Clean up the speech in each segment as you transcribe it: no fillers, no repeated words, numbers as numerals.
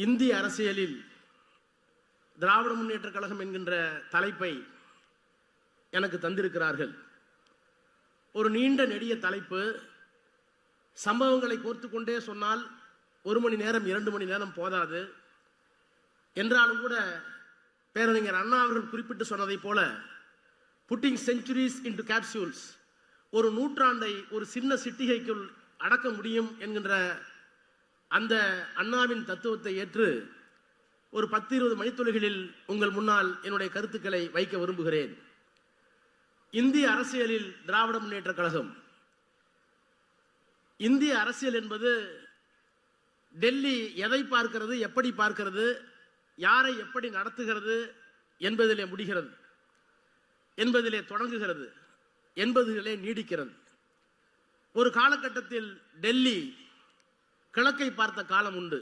இந்திய அரசியலில் திராவிட முன்னேற்ற கழகம் என்கின்ற தலைப்பை எனக்கு தந்திருக்கிறார்கள். ஒரு நீண்ட நெடிய தலைப்பு. சம்பவங்களை கோர்த்து கொண்டே சொன்னால் 1 மணி நேரம் 2 மணி நேரம் போதாது. என்றாலும் கூட பேரறிஞர் அண்ணா அவர்கள் குறிப்பிட்டு சொன்னதை போல புட்டிங் செஞ்சுரிஸ் இன்டு கேப்சூல்ஸ், ஒரு நூற்றாண்டை ஒரு சின்ன சிட்டிகைக்குள் அடக்க முடியும் என்கின்ற அந்த அண்ணாவின் தத்துவத்தை ஏற்று ஒரு 10-20 மணித்துளிகளில் உங்கள் முன்னால் என்னுடைய கருத்துக்களை வைக்க விரும்புகிறேன். இந்திய அரசியலில் திராவிட முன்னேற்ற கழகம். இந்திய அரசியல் என்பது டெல்லி எதை பார்க்கிறது, எப்படி பார்க்கிறது, யாரை எப்படி நடத்துகிறது என்பதிலே முடிகிறது, என்பதிலே தொடங்குகிறது, என்பதிலே நீடிக்கிறது. ஒரு காலகட்டத்தில் டெல்லி கிழக்கை பார்த்த காலம் உண்டு.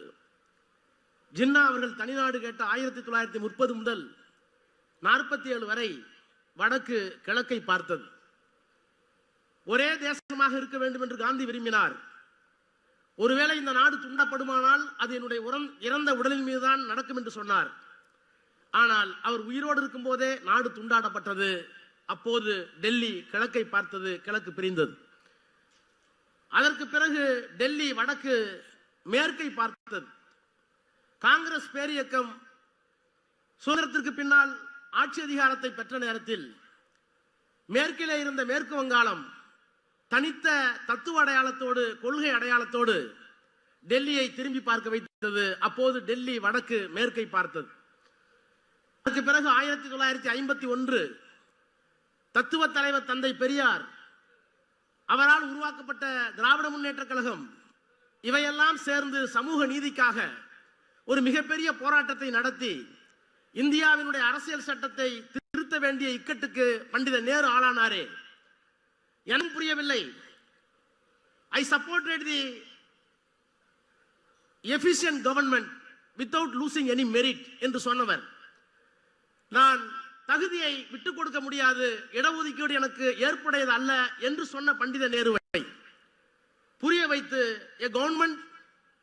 ஜின்னா அவர்கள் தனிநாடு கேட்ட 1930 முதல் 47 வரை வடக்கு கிழக்கை பார்த்தது. ஒரே தேசமாக இருக்க வேண்டும் என்று காந்தி விரும்பினார். ஒருவேளை இந்த நாடு துண்டப்படுமானால் அது என்னுடைய இறந்த உடலின் மீதுதான் நடக்கும் என்று சொன்னார். ஆனால் அவர் உயிரோடு இருக்கும் போதே நாடு துண்டாடப்பட்டது. அப்போது டெல்லி கிழக்கை பார்த்தது, கிழக்கு பிரிந்தது. அதற்கு பிறகு டெல்லி வடக்கு மேற்கை பார்த்தது. காங்கிரஸ் பேரியக்கம் சுதந்திரத்திற்கு பின்னால் ஆட்சி அதிகாரத்தை பெற்ற நேரத்தில் மேற்கிலே இருந்த மேற்கு வங்காளம் தனித்த தத்துவ அடையாளத்தோடு, கொள்கை அடையாளத்தோடு டெல்லியை திரும்பி பார்க்க வைத்தது. அப்போது டெல்லி வடக்கு மேற்கை பார்த்தது. அதற்கு பிறகு 1951 தத்துவ தலைவர் தந்தை பெரியார் அவரால் உருவாக்கப்பட்ட திராவிட முன்னேற்ற கழகம் இவையெல்லாம் சேர்ந்து சமூக நீதிக்காக ஒரு மிகப்பெரிய போராட்டத்தை நடத்தி இந்தியாவினுடைய அரசியல் சட்டத்தை திருத்த வேண்டிய இக்கட்டுக்கு பண்டித நேரு ஆளானாரே. எனக்கு புரியவில்லை. I supported the efficient government without losing any merit என்று சொன்னவர். நான் தகுதியை விட்டுக் கொடுக்க முடியாது, இடஒதுக்கீடு எனக்கு ஏற்புடையது அல்ல என்று சொன்ன பண்டித நேருவை புரிய வைத்து a government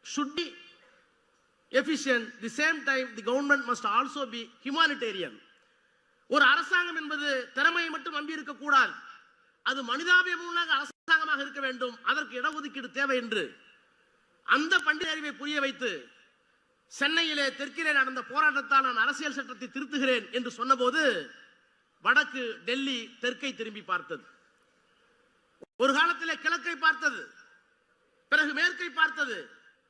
should be efficient, the same time the government must also be humanitarian. ஒரு அரசாங்கம் என்பது திறமையை மட்டும் நம்பி இருக்க கூடாது, அது மனிதாபிமான அரசாங்கமாக இருக்க வேண்டும், அதற்கு இடஒதுக்கீடு தேவை என்று அந்த பண்டித அறிவை புரிய வைத்து சென்னையிலே தெற்கிலே நடந்த போராட்டத்தால் நான் அரசியல் சட்டத்தை திருத்துகிறேன் என்று சொன்னபோது வடக்கு டெல்லி தெற்கை திரும்பி பார்த்தது. ஒரு காலத்திலே கிழக்கை பார்த்தது, பிறகு மேற்கை பார்த்தது.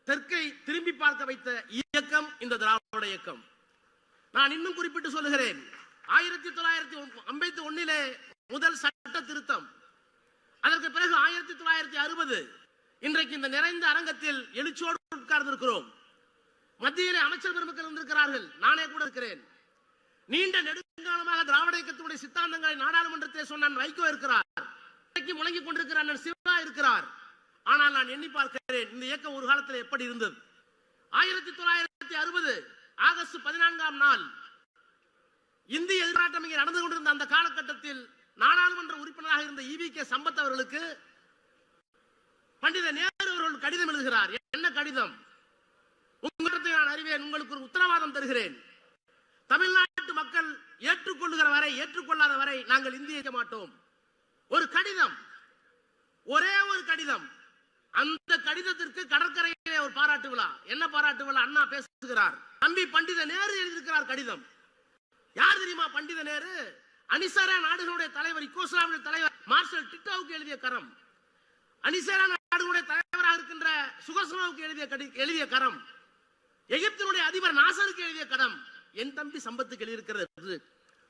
தெற்கை திரும்பி பார்க்க வைத்த இயக்கம் இந்த திராவிட இயக்கம். நான் இன்னும் குறிப்பிட்டு சொல்லுகிறேன். 1951 முதல் சட்ட திருத்தம், அதற்கு பிறகு 1960 இன்றைக்கு இந்த நிறைந்த அரங்கத்தில் எழுச்சியோடு உட்கார்ந்திருக்கிறோம். மத்தியிலே அமைச்சர் பெருமக்கள் இருந்திருக்கிறார்கள், நானே கூட இருக்கிறேன். நீண்ட நெடுங்காலமாக திராவிட இயக்கத்தினுடைய சித்தாந்தங்களை நாடாளுமன்றத்தில் சொன்ன வைகோ இருக்கிறார், முழங்கிக் கொண்டிருக்கிறார், சிவா இருக்கிறார். ஆனால் நான் எண்ணி பார்க்கிறேன், இந்த இயக்கம் ஒரு காலத்தில் எப்படி இருந்தது. 1960 ஆகஸ்ட் 14ஆம் நாள் இந்திய எதிர்ப்பாட்டம் இங்கே நடந்து கொண்டிருந்த அந்த காலகட்டத்தில் நாடாளுமன்ற உறுப்பினராக இருந்த EVK சம்பத் அவர்களுக்கு பண்டித நேரு அவர்கள் கடிதம் எழுதுகிறார். என்ன கடிதம்? உங்களிடத்தை நான் அறிவேன், உங்களுக்கு ஒரு உத்தரவாதம் தருகிறேன். தமிழ்நாட்டு மக்கள் ஏற்றுக்கொள்ளுகிற வரை, ஏற்றுக்கொள்ளாத வரை நாங்கள் இந்திய இருக்க மாட்டோம். ஒரு கடிதம், ஒரே ஒரு கடிதம். அந்த கடிதத்திற்கு கடற்கரையிலே ஒரு பாராட்டு விழா. என்ன பாராட்டு விழா? அண்ணா பேசுகிறார். தம்பி பண்டித நேரு எழுதியிருக்கிறார் கடிதம். யார் தெரியுமா பண்டித நேரு? அணிசரா நாடுகளுடைய தலைவர், யுகோஸ்லாவிய தலைவர் மார்ஷல் டிட்டோவுக்கு எழுதிய கரம். அணிசரா நாடுகளுடைய தலைவராக இருக்கின்ற சுகஸ்லாவுக்கு எழுதிய கரம். எகிப்தினுடைய அதிபர் நாசருக்கு எழுதிய கடம் என் தம்பி சம்பத்துக்கு எழுதியிருக்கிறது.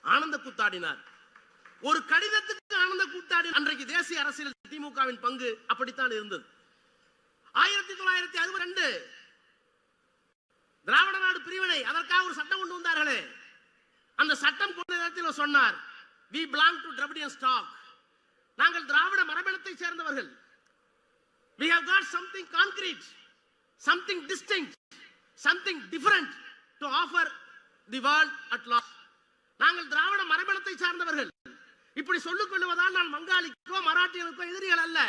ஆனந்த கூத்தாடினார். ஒரு கடிதத்துக்கு ஆனந்த கூத்தாடி. அன்றைக்கு தேசிய அரசியல் திமுகவின் பங்கு அப்படித்தான் இருந்தது. 1962 திராவிட நாடு பிரிவினை, அதற்காக ஒரு சட்டம் கொண்டு வந்தார்களே. அந்த சட்டம் கொண்ட நேரத்தில் சொன்னார், we belong to Dravidian stock. நாங்கள் திராவிட மரபினத்தை சேர்ந்தவர்கள். We have got something concrete, something distinct, something different to offer the world at large. நாங்கள் திராவிட மரபினத்தை சார்ந்தவர்கள். இப்படி சொல்லிக் கொள்வதால் நான் வங்காளிக்கோ மராட்டியனுக்கோ எதிரிகள் அல்ல.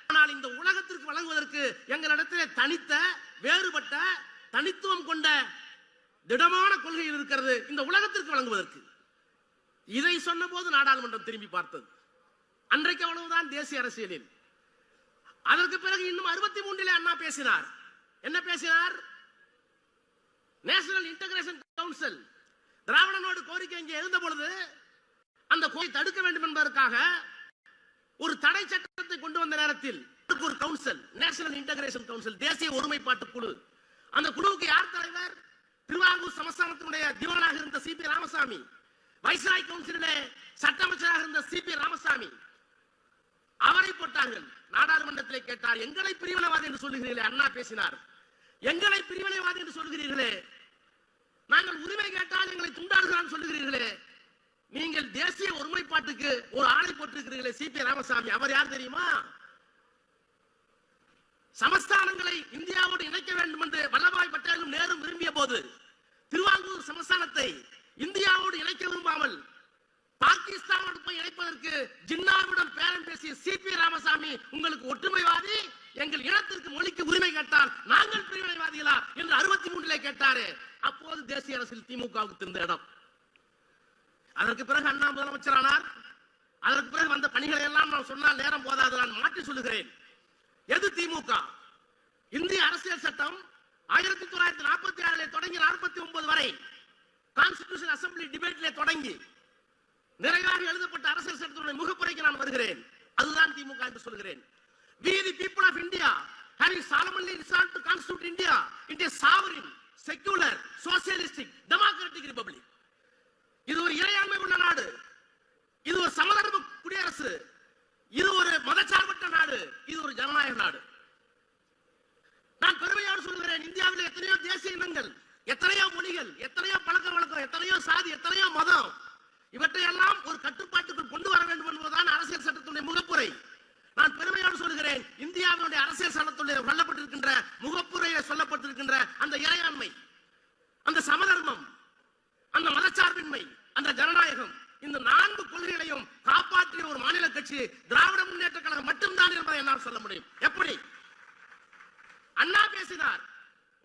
ஆனால் இந்த உலகத்திற்கு வழங்குவதற்கு எங்களிடத்திலே தனித்த, வேறுபட்ட, தனித்துவம் கொண்ட திடமான கொள்கையில் இருக்கிறது இந்த உலகத்திற்கு வழங்குவதற்கு. இதை சொன்ன போது நாடாளுமன்றம் திரும்பி பார்த்தது. அன்றைக்கு அவ்வளவுதான் தேசிய அரசியலில். அதற்கு பிறகு இன்னும் 63 அண்ணா பேசினார். என்ன பேசினார்? நேஷனல் இன்டகிரேஷன் கவுன்சில் திராவிடனோடு கோரிக்கை இங்கே எழுந்த பொழுது அந்த கோரிக்கை தடுக்க வேண்டும் என்பதற்காக ஒரு தடை சட்டத்தை கொண்டு வந்த நேரத்தில் ஒரு கவுன்சில், நேஷனல் இன்டகிரேஷன் கவுன்சில், தேசிய ஒருமைப்பாட்டு குழு. அந்த குழுவுக்கு யார் தலைவர்? திருவாங்கூர் சமஸ்தானத்தினுடைய திவானாக இருந்த சிபி ராமசாமி, வைஸ்ராய் கவுன்சிலே சட்ட அமைச்சராக இருந்த சிபி ராமசாமி. அவரை போட்டார்கள். நாடாளுமன்றத்திலே கேட்டார், எங்களை பிரிவினைவாதி என்று சொல்லுகிறீர்களே. அண்ணா பேசினார், எங்களை பிரிவினைவாதி என்று சொல்லுகிறீர்களே, நாங்கள் உரிமை கேட்டால் எங்களை துண்டாடுகிறான் சொல்லுகிறீர்களே, நீங்கள் தேசிய ஒருமைப்பாட்டுக்கு ஒரு ஆணை போட்டிருக்கிறீர்களே சிபி ராமசாமி, அவர் யார் தெரியுமா? சமஸ்தானங்களை இந்தியாவோடு இணைக்க வேண்டும் என்று வல்லபாய் பட்டேலும் நேரும் விரும்பிய போது திருவாங்கூர் சமஸ்தானத்தை இந்தியாவோடு இணைக்க விரும்பாமல் பாகிஸ்தானோடு போய் இணைப்பதற்கு ஜின்னாவிடம் பேரம் பேசிய சிபி ராமசாமி, உங்களுக்கு ஒற்றுமைவாதி, எங்கள் இனத்திற்கு மொழிக்கு உரிமை கேட்டால் நாங்கள் பிரிவினைவாதிகளா என்று 63 கேட்டாரே. அப்போது தேசிய அரசியல் திமுகவுக்கு இருந்த இடம். அதற்கு பிறகு அண்ணா முதலமைச்சரானார். அதற்கு பிறகு வந்த பணிகளை எல்லாம் நான் சொன்னால் நேரம் போதாது, நான் மாற்றி சொல்லுகிறேன். எது திமுக? இந்திய அரசியல் சட்டம் 1946 தொடங்கி 49 வரை கான்ஸ்டிடியூஷன் அசெம்பிளி டிபேட்டிலே தொடங்கி நிறைவாக எழுதப்பட்ட அரசியல் சட்டத்தினுடைய முகப்புரைக்கு நான் வருகிறேன். அதுதான் திமுக என்று சொல்கிறேன். We the people of India having solemnly resolved to constitute India into a sovereign, secular, socialistic, democratic republic. இது ஒரு இறையாண்மை உள்ள நாடு, இது ஒரு சமதர்ம குடியரசு, இது ஒரு மதச்சார்பற்ற நாடு, இது ஒரு ஜனநாயக நாடு. நான் பெருமையோடு சொல்கிறேன், இந்தியாவில் எத்தனையோ தேசிய இனங்கள், எத்தனையோ மொழிகள், எத்தனையோ பழக்க வழக்கம், எத்தனையோ சாதி, எத்தனையோ மதம், இவற்றையெல்லாம் ஒரு கட்டுப்பாட்டுக்குள் கொண்டு வர வேண்டும் என்பதுதான் அரசியல் சட்டத்துடைய முகப்புரை. நான் பெருமையோடு சொல்கிறேன், இந்தியாவினுடைய அரசியல் சட்டத்துடைய சொல்லப்பட்டிருக்கின்ற முகப்புரையில் சொல்லப்பட்டிருக்கின்ற அந்த இறையாண்மை, அந்த சமதர்மம், அந்த மதச்சார்பின்மை, அந்த ஜனநாயகம், இந்த 4 கொள்கைகளையும் காப்பாற்றிய ஒரு மாநில கட்சி திராவிட முன்னேற்ற கழகம் மட்டும்தான் என்பதை என்னால் சொல்ல முடியும். எப்படி? அண்ணா பேசினார்,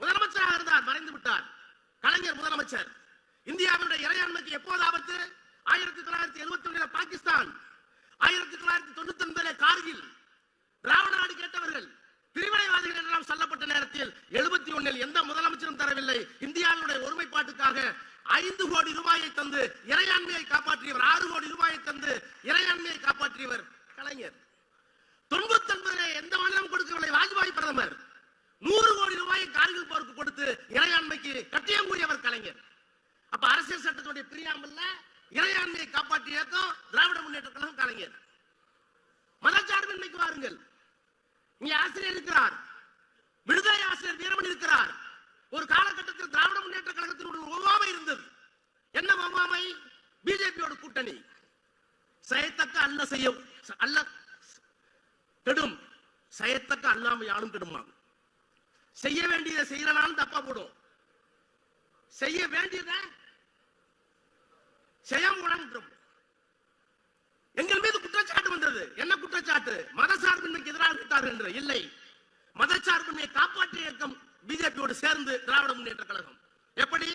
முதலமைச்சராக இருந்தார், மறைந்து விட்டார். கலைஞர் முதலமைச்சர். இந்தியாவுடைய இறையாண்மைக்கு எப்போது ஆபத்து? 1971 பாகிஸ்தான், 1999 கார்கில், திராவிட நாடு கேட்டவர்கள், பிரிவினைவாதிகள் என்றெல்லாம் சொல்லப்பட்ட நேரத்தில் 71 எந்த முதலமைச்சரும் தரவில்லை. இந்தியாவுடைய ஒருமைப்பாட்டுக்காக 5 கோடி ரூபாயை தந்து இறையாண்மையை காப்பாற்றியவர், 6 கோடி ரூபாயை தந்து இறையாண்மையை காப்பாற்றியவர் கலைஞர். 99 எந்த மாநிலம் கொடுக்கவில்லை. வாஜ்பாய் பிரதமர் 100 கோடி ரூபாயை கார்கில் போருக்கு கொடுத்து இறையாண்மைக்கு கட்டியம் கூறியவர் கலைஞர். அப்ப அரசியல் சட்டத்துடைய பிரியாமல்ல இறையாண்மையை காப்பாற்றிய இயக்கம் திராவிட முன்னேற்ற கழகம், கலைஞர். மதச்சார்பின்மைக்கு வாருங்கள். இங்கே ஆசிரியர் இருக்கிறார், விடுதலை ஆசிரியர் வீரமணி இருக்கிறார். ஒரு காலகட்டத்தில் திராவிட முன்னேற்ற கழகத்தினுடைய ஒவ்வாமை இருந்தது. என்ன ஒவ்வாமை? பிஜேபியோட கூட்டணி. செய்யத்தக்க அல்ல செய்ய அல்ல கெடும், செய்யத்தக்க அல்லாம யாரும் கெடுமா. செய்ய வேண்டியதை செய்யலனாலும் தப்பா போடும், செய்ய வேண்டியத செய்யாம உடம்பு. எங்கள் மீது குற்றச்சாட்டு வந்தது. என்ன குற்றச்சாட்டு? மதச்சார்பின்மைக்கு எதிராக விட்டார்கள் என்று. இல்லை, மதச்சார்பின்மையை காப்பாற்றிய இயக்கம் பிஜேபியோடு சேர்ந்து திராவிட முன்னேற்ற கழகம். எப்படி?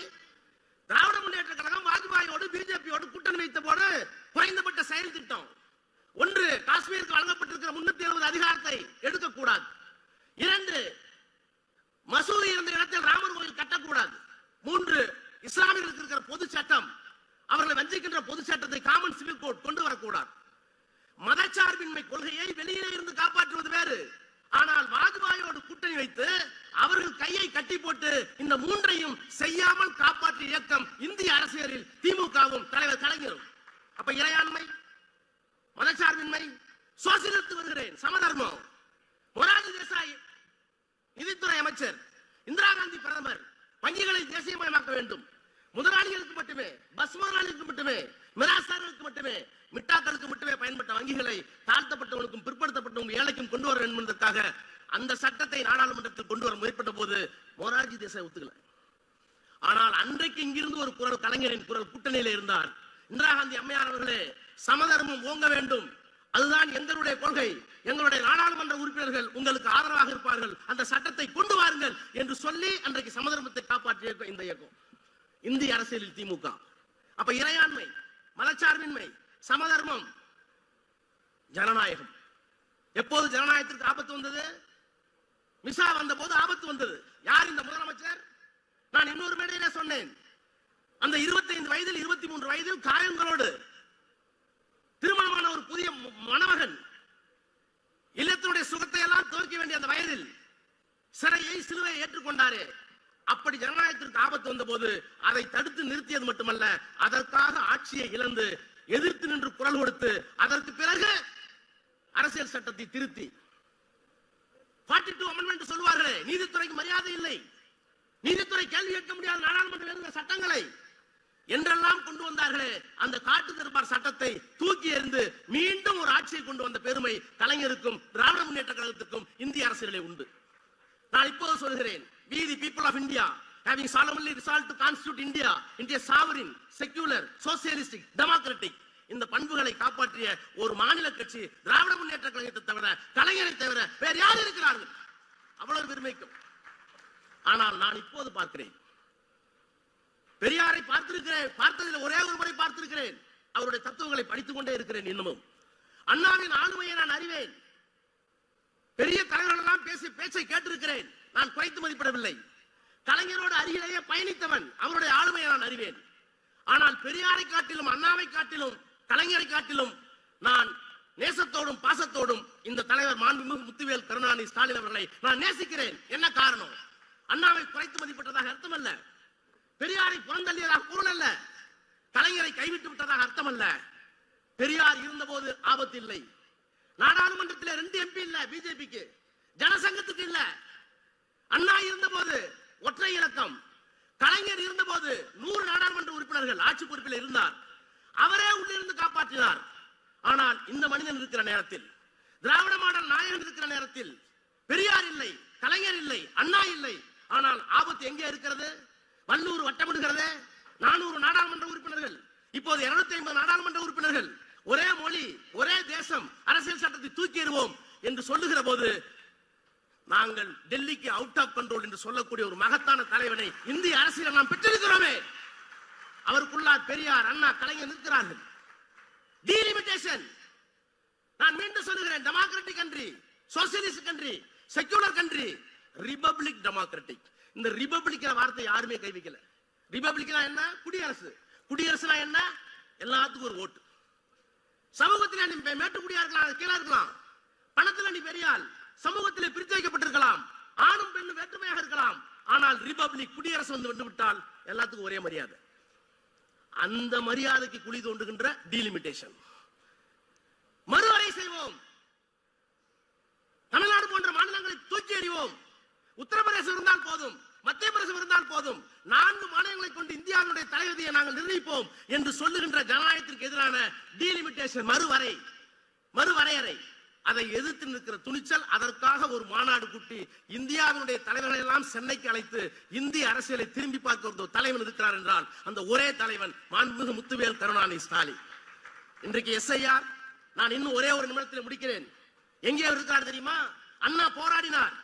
திராவிட முன்னேற்ற கழகம் வாஜ்பாயோடு பிஜேபியோடு கூட்டணி வைத்த போது குறைந்தபட்ட செயல் திட்டம். 1, காஷ்மீருக்கு வழங்கப்பட்டிருக்கிற 370 அதிகாரத்தை எடுக்கக்கூடாது. 2, மசூதி இருந்த இடத்தில் ராமர் கோயில் கட்டக்கூடாது. 3, இஸ்லாமியர்களுக்கு இருக்கிற பொது சட்டம், அவர்களை வஞ்சிக்கின்ற பொது சட்டத்தை, காமன் சிவில் கோட் கொண்டு வரக்கூடாது. மதச்சார்பின்மை கொள்கையை வெளியிலே இருந்து காப்பாற்றுவது வேறு. ஆனால் வாஜ்பாயோடு கூட்டணி வைத்து அவர்கள் கையை கட்டி போட்டு இந்த 3ஐயும் செய்யாமல் காப்பாற்றிய இயக்கம் இந்திய அரசியலில் திமுகவும் தலைவர் கலைஞரும். அப்ப இறையாண்மை, மதச்சார்பின்மை, சோசியலிஸ்ட் வருகிறேன், சமதர்மம். மொரார்ஜி தேசாய் நிதித்துறை அமைச்சர், இந்திரா காந்தி பிரதமர், வங்கிகளை தேசியமயமாக்க வேண்டும், முதலாளிகளுக்கு மட்டுமே, பஸ் முதலாளிகளுக்கு மட்டுமே, மிராசார்களுக்கு மட்டுமே, மிட்டாக்களுக்கு மட்டுமே பயன்பட்ட வங்கிகளை தாழ்த்தப்பட்டவனுக்கும் பிற்படுத்தப்பட்டவங்க ஏழைக்கும் கொண்டு வர வேண்டும் என்பதற்காக அந்த சட்டத்தை நாடாளுமன்றத்தில் கொண்டு வர முயற்பட்ட போது மொரார்ஜி தேசாய் ஒத்துக்கல. ஆனால் அன்றைக்கு இங்கிருந்து ஒரு குரல், கலைஞரின் குரல் கூட்டணியில இருந்தார். இந்திரா காந்தி அம்மையார் அவர்களே, சமதர்மம் ஓங்க வேண்டும், அதுதான் எங்களுடைய கொள்கை, எங்களுடைய நாடாளுமன்ற உறுப்பினர்கள் உங்களுக்கு ஆதரவாக இருப்பார்கள், அந்த சட்டத்தை கொண்டு வாருங்கள் என்று சொல்லி அன்றைக்கு சமதர்மத்தை காப்பாற்றிய இந்த இயக்கம். இந்திய அரசியலில் திமுக. அப்ப இறையாண்மை, மதச்சார்பின்மை, சமதர்மம், ஜனநாயகம். எப்போது ஜனநாயகத்திற்கு ஆபத்து வந்தது? மிசா வந்த போது ஆபத்து வந்தது. யார் இந்த முதலமைச்சர்? நான் இன்னொரு மேடையிலே சொன்னேன். அந்த 25 வயதில் 23 வயதில் காயங்களோடு திருமணமான ஒரு புதிய மணமகன் இல்லத்தினுடைய சுகத்தை எல்லாம் துவக்க வேண்டிய அந்த வயதில் சிறையை சிலுவை ஏற்றுக்கொண்டாரே, அப்படி ஜனநாயகத்திற்கு ஆபத்து வந்த போது அதை தடுத்து நிறுத்தியது மட்டுமல்ல, அதற்காக ஆட்சியை இழந்து எதிர்த்து நின்று குரல் கொடுத்து அதற்கு பிறகு அரசியல் சட்டத்தை திருத்தி 42 அமெண்ட்மெண்ட் சொல்வார்களே, நீதித்துறைக்கு மரியாதை இல்லை, நீதித்துறை கேள்வி கேட்க முடியாத நாடாளுமன்ற சட்டங்களை என்றெல்லாம் கொண்டு வந்தார்களே, அந்த காட்டு தர்பார் சட்டத்தை தூக்கி எறிந்து மீண்டும் ஒரு ஆட்சியை கொண்டு வந்த பெருமை கலைஞருக்கும் திராவிட முன்னேற்ற கழகத்துக்கும் இந்திய அரசியலிலே உண்டு. நான் இப்போது சொல்கிறேன், we the people of India having solemnly resolved to constitute India into a sovereign, secular, socialistic, democratic, இந்த பண்புகளை காப்பாற்றிய ஒரு மாநில கட்சி திராவிட முன்னேற்ற கழகத்தை தவிர, கலைஞரை தவிர வேறு யார் இருக்கிறார்கள்? அவ்வளவு பெருமைக்கும். ஆனால் நான் இப்போது பார்க்கிறேன், பெரியாரை பார்த்திருக்கிறேன், பார்த்ததில் ஒரே ஒரு முறை பார்த்திருக்கிறேன், அவருடைய தத்துவங்களை படித்துக் கொண்டே இருக்கிறேன். இன்னமும் அண்ணாவின் ஆளுமையை நான் அறிவேன். பெரிய தலைவர்கள் எல்லாம் பேச்சை கேட்டிருக்கிறேன். நான் குறைத்து மதிப்பிடவில்லை. கலைஞரோடு அருகிலேயே பயணித்தவன், அவருடைய ஆளுமையை நான் அறிவேன். ஆனால் பெரியாரை காட்டிலும், அண்ணாவை காட்டிலும், கலைஞரை காட்டிலும் நான் நேசத்தோடும் பாசத்தோடும் இந்த தலைவர் மாண்புமிகு முத்துவேல் கருணாநிதி ஸ்டாலின் அவர்களை நான் நேசிக்கிறேன். என்ன காரணம்? அண்ணாவை குறைத்து மதிப்பிட்டதாக அர்த்தம் அல்ல, பெரியாரை புறந்தள்ளியதாக பொருள் அல்ல, கலைஞரை கைவிட்டு விட்டதாக அர்த்தம் அல்ல. பெரியார் இருந்தபோது ஆபத்து இல்லை. நாடாளுமன்றத்தில் 2 MP இல்ல பிஜேபிக்கு, ஜனசங்கத்துக்கு இல்ல. அண்ணா இருந்தபோது ஒற்றை இலக்கம், கலைஞர் இருந்தபோது 100 நாடாளுமன்ற உறுப்பினர்கள் ஆட்சி பொறுப்பில் இருந்தார். அவரே உள்ளிருந்து காப்பாற்றினார். ஆனால் இந்த மனிதன் இருக்கிற நேரத்தில், திராவிட மாடல் நாயகன் இருக்கிற நேரத்தில் பெரியார் இல்லை, கலைஞர் இல்லை, அண்ணா இல்லை. ஆனால் ஆபத்து எங்கே இருக்கிறது? வல்லூர் வட்டமிடுகிறது. 400 நாடாளுமன்ற உறுப்பினர்கள், இப்போது 250 நாடாளுமன்ற உறுப்பினர்கள், ஒரே மொழி, ஒரே தேசம், அரசியல் சட்டத்தை தூக்கி எறிவோம் என்று சொல்லுகிற போது நாங்கள் டெல்லிக்கு அவுட் ஆஃப் கண்ட்ரோல் என்று சொல்லக்கூடிய ஒரு மகத்தான தலைவனை இந்திய அரசியல் நாம் பெற்றிருக்கிறோமே. அவருக்குள்ளார் பெரியார், அண்ணா, கலைஞர் இருக்கிறார்கள். டீலிமிட்டேஷன். நான் மீண்டும் சொல்லுகிறேன், democratic country, socialist country, secular country, republic democratic. இந்த ரிபப்ளிக் வார்த்தை யாருமே கை வைக்கல. ரிபப்ளிக்னா என்ன? குடியரசு. குடியரசுனா என்ன? எல்லாத்துக்கும் ஒரு ஓட்டு. சமூகத்தில் நீ மேட்டுக்குடியா இருக்கலாம், கீழே இருக்கலாம், பணத்துல நீ பெரியாள், சமூகத்தில் பிரித்து வைக்கப்பட்டிருக்கலாம், ஆணும் பெண்ணும் வேற்றுமையாக இருக்கலாம். ஆனால் ரிபப்ளிக், குடியரசு வந்து விட்டால் எல்லாத்துக்கும் ஒரே மரியாதை. அந்த மரியாதைக்கு குழி தோண்டுகின்ற டீலிமிட்டேஷன். மறுவரை செய்வோம். தமிழ்நாடு போன்ற மாநிலங்களை தூக்கி எறிவோம். உத்தரப்பிரதேசம் இருந்தால் போதும், மத்திய பிரதேசம் இருந்தால் போதும், 4 மாநிலங்களை கொண்டு இந்தியாவுடைய தலைவிதியை நாங்கள் நிர்ணயிப்போம் என்று சொல்லுகின்ற ஜனநாயகத்திற்கு எதிரான டீலிமிட்டேஷன், மறுவரையறை, அதை எதிர்த்து நிற்கிற துணிச்சல். அதற்காக ஒரு மாநாடு கூட்டி இந்தியாவினுடைய தலைவர்களை எல்லாம் சென்னைக்கு அழைத்து இந்திய அரசியலை திரும்பி பார்க்க ஒரு தலைவன் இருக்கிறார் என்றால் அந்த ஒரே தலைவன் மாண்புமிகு முத்துவேல் கருணாநிதி ஸ்டாலின். இன்றைக்கு SIR, நான் இன்னும் ஒரே ஒரு நிமிடத்தில் முடிக்கிறேன். எங்கே இருக்கிறார் தெரியுமா? அண்ணா போராடினார்,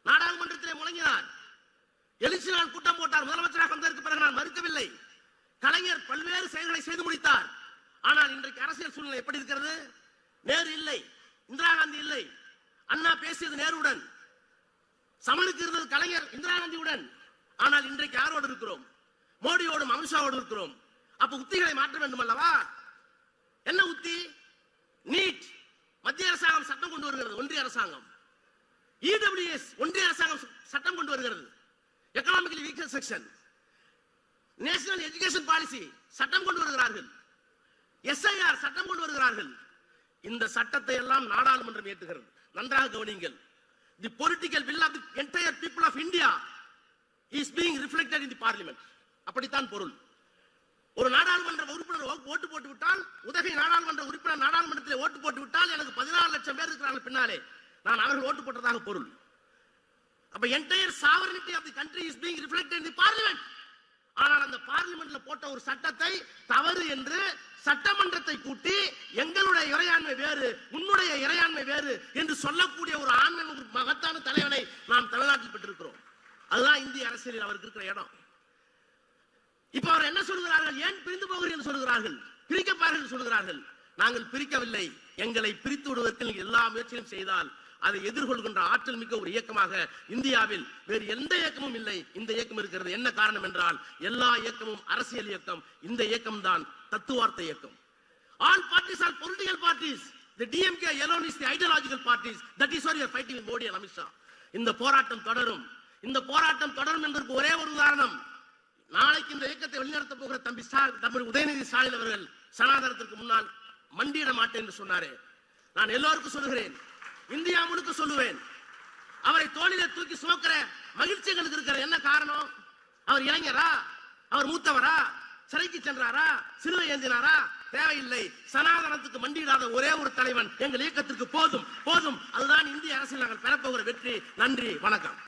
நாடாளுமன்றத்திலே முழங்கினார், எழுச்சி நாள் கூட்டம் போட்டார். முதலமைச்சராக வந்ததற்கு பிறகு நான் மறுக்கவில்லை. கலைஞர் பல்வேறு செயல்களை செய்து முடித்தார். ஆனால் இன்றைக்கு அரசியல் சூழ்நிலை எப்படி இருக்கிறது? நேரு இல்லை, இந்திரா காந்தி இல்லை. அண்ணா பேசியது நேருடன், சமனுக்கு இருந்தது கலைஞர் இந்திரா காந்தியுடன். ஆனால் இன்றைக்கு யாரோடு இருக்கிறோம்? மோடியோடும் அமித்ஷாவோடு இருக்கிறோம். அப்ப உத்திகளை மாற்ற வேண்டும் அல்லவா? என்ன உத்தி? நீட் மத்திய அரசாங்கம் சட்டம் கொண்டு வருகிறது, ஒன்றிய அரசாங்கம். EWS ஒன்றிய அரசாங்கம் சட்டம் கொண்டு வருகிறது, economically weaker section. National education policy சட்டம் கொண்டு வருகிறார்கள், SIR சட்டம் கொண்டு வருகிறார்கள். இந்த சட்டத்தை எல்லாம் நாடாளுமன்றம் ஏற்றுகிறது. நன்றாக கவனியுங்கள். The political will of the entire people of India is being reflected in the parliament. அப்படித்தான் பொருள். ஒரு நாடாளுமன்ற உறுப்பினர் ஓட்டு போட்டு விட்டால், உதகை நாடாளுமன்ற உறுப்பினர் நாடாளுமன்றத்தில் ஓட்டு போட்டு விட்டால் எனக்கு 14 லட்சம் பேர் இருக்கிறார்கள் பின்னாலே, நான் அவர்கள் ஓட்டு போட்டதாக பொருள். அப்ப entire sovereignty of the country is being reflected in the parliament. ஆனால் அந்த பார்லிமெண்ட்ல போட்ட ஒரு சட்டத்தை தவறு என்று சட்டமன்றத்தை கூட்டி எங்களுடைய இறையாண்மை வேறு, உன்னுடைய இறையாண்மை வேறு என்று சொல்லக்கூடிய ஒரு ஆண்மை, ஒரு மகத்தான தலைவனை நாம் தமிழ்நாட்டில் பெற்றிருக்கிறோம். அதுதான் இந்திய அரசியலில் அவருக்கு இருக்கிற இடம். இப்ப அவர் என்ன சொல்கிறார்கள்? ஏன் பிரிந்து போகிறீர்கள் என்று சொல்கிறார்கள், பிரிக்கப்பார்கள் என்று சொல்கிறார்கள். நாங்கள் பிரிக்கவில்லை. எங்களை பிரித்து விடுவதற்கு நீங்கள் எல்லா முயற்சியும் செய்தால் அதை எதிர்கொள்கின்ற ஆற்றல் மிக்க ஒரு இயக்கமாக இந்தியாவில் வேறு எந்த இயக்கமும் இல்லை. இந்த இயக்கம் இருக்கிறது. என்ன காரணம் என்றால் எல்லா இயக்கமும் அரசியல் இயக்கம். இந்த இயக்கம் தான் தத்துவார்த்த இயக்கம். All parties are political parties. The DMK alone is the ideological parties. That is why you are fighting with Modi and Amit Shah. இந்த போராட்டம் தொடரும். இந்த போராட்டம் தொடரும் என்பதற்கு ஒரே ஒரு உதாரணம். நாளைக்கு இந்த இயக்கத்தை வெளிநடத்த போகிற தம்பி உதயநிதி ஸ்டாலின் அவர்கள் சனாதனத்திற்கு முன்னால் மண்டியிட மாட்டேன் என்று சொன்னாரே. நான் எல்லோருக்கும் சொல்லுகிறேன், இந்தியா முழுக்க சொல்லுவேன், அவரை தோளிலே தூக்கி சுமக்கிற மகிழ்ச்சி எங்களுக்கு இருக்கிற. என்ன காரணம்? அவர் இளைஞரா? அவர் மூத்தவரா? சிறைக்கு சென்றாரா? சிலுவை ஏந்தினாரா? தேவையில்லை. சனாதனத்துக்கு மண்டியிடாத ஒரே ஒரு தலைவன் எங்கள் இயக்கத்திற்கு போதும். அதுதான் இந்திய அரசியல் நாங்கள் பெறப்போகிற வெற்றி. நன்றி, வணக்கம்.